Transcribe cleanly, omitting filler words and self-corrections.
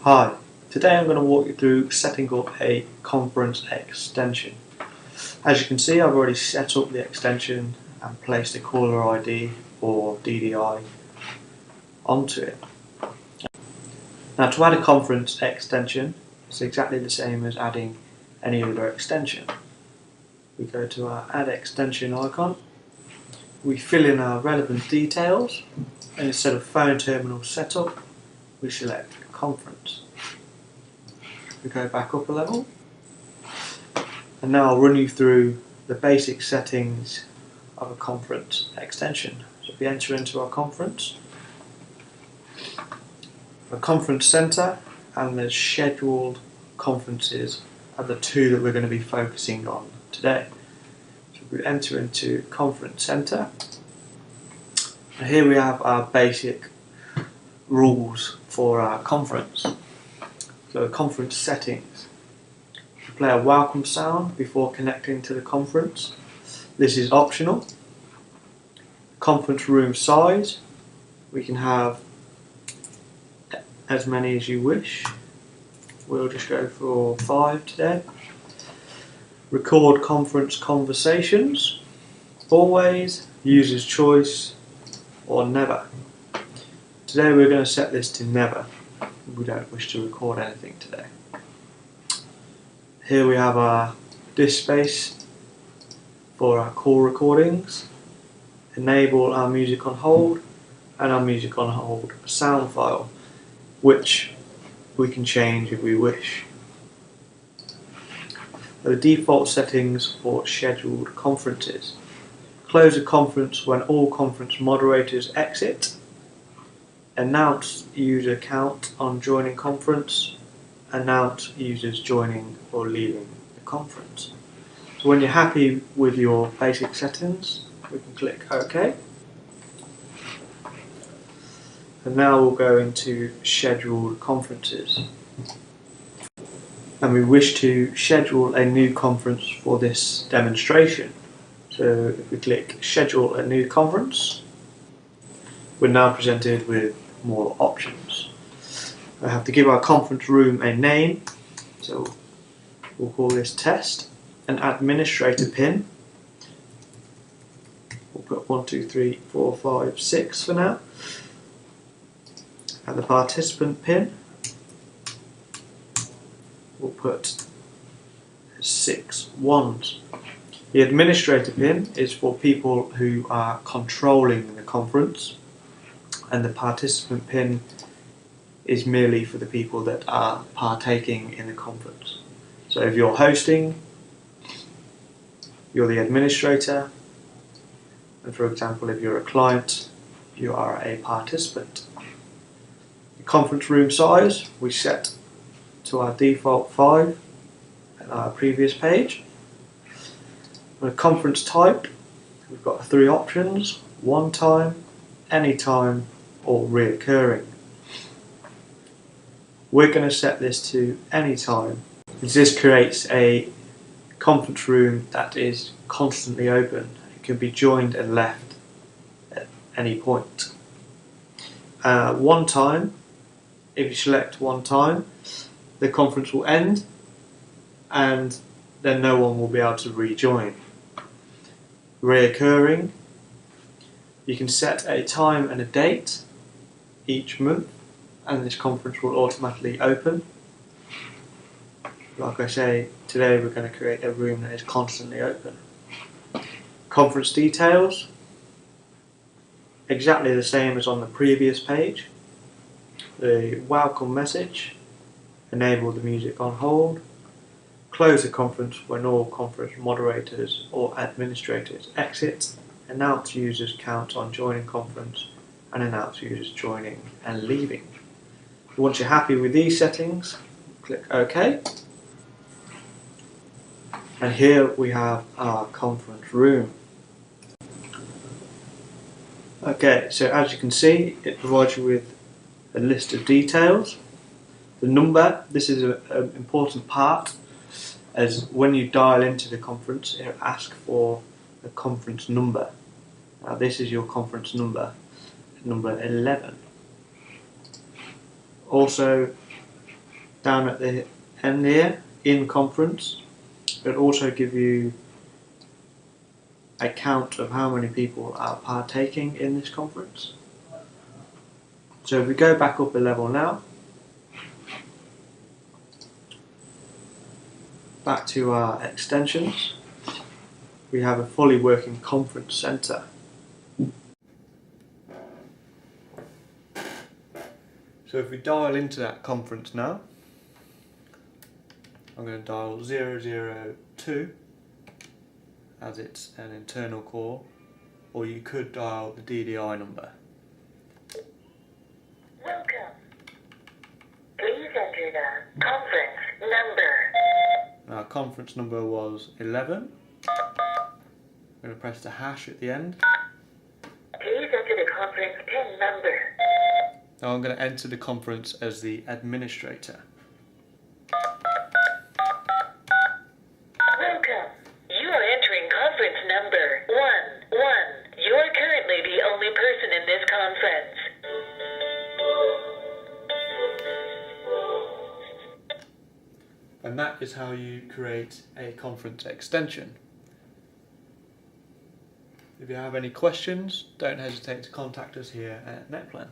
Hi, today I'm going to walk you through setting up a conference extension. As you can see, I've already set up the extension and placed a caller ID or DDI onto it. Now, to add a conference extension, it's exactly the same as adding any other extension. We go to our add extension icon, we fill in our relevant details, and instead of phone terminal setup, we select conference. We go back up a level, and now I'll run you through the basic settings of a conference extension. So if we enter into our conference, the conference center and the scheduled conferences are the two that we're going to be focusing on today. So if we enter into conference center, and here we have our basic rules for our conference. So conference settings. We play a welcome sound before connecting to the conference. This is optional. Conference room size. We can have as many as you wish. We'll just go for 5 today. Record conference conversations. Always, user's choice, or never. Today we're going to set this to never. We don't wish to record anything today. Here we have our disk space for our call recordings, enable our music on hold, and our music on hold sound file, which we can change if we wish. The default settings for scheduled conferences. Close a conference when all conference moderators exit. Announce user count on joining conference. Announce users joining or leaving the conference. So when you're happy with your basic settings, we can click OK. And now we'll go into scheduled conferences. And we wish to schedule a new conference for this demonstration. So if we click schedule a new conference, we're now presented with more options. I have to give our conference room a name, so we'll call this test. An administrator pin, we'll put 1, 2, 3, 4, 5, 6 for now. And the participant pin, we'll put 6 ones. The administrator pin is for people who are controlling the conference, and the participant pin is merely for the people that are partaking in the conference. So if you're hosting, you're the administrator, and for example if you're a client, you are a participant. The conference room size we set to our default 5 at our previous page. The conference type, we've got 3 options: one time, anytime, or reoccurring. We're going to set this to anytime, because this creates a conference room that is constantly open. It can be joined and left at any point. One time, if you select one time, the conference will end and then no one will be able to rejoin. Reoccurring, you can set a time and a date each month and this conference will automatically open. Like I say, today we're going to create a room that is constantly open. Conference details, exactly the same as on the previous page. The welcome message, enable the music on hold, close the conference when all conference moderators or administrators exit, announce users count on joining conference, and announce users joining and leaving. Once you're happy with these settings, click OK. And here we have our conference room. Okay, so as you can see, it provides you with a list of details. The number, this is an important part, as when you dial into the conference, it will ask for the conference number. Now this is your conference number, number 11. Also, Down at the end here, in conference, it'll also give you a count of how many people are partaking in this conference. So if we go back up a level now, back to our extensions, we have a fully working conference center. So if we dial into that conference now, I'm going to dial 002 as it's an internal call, or you could dial the DDI number. Welcome. Please enter the conference number. Our conference number was 11. I'm going to press the hash at the end. Please enter the conference PIN number. Now I'm going to enter the conference as the administrator. Welcome. You are entering conference number 11. You are currently the only person in this conference. And that is how you create a conference extension. If you have any questions, don't hesitate to contact us here at NetPlan.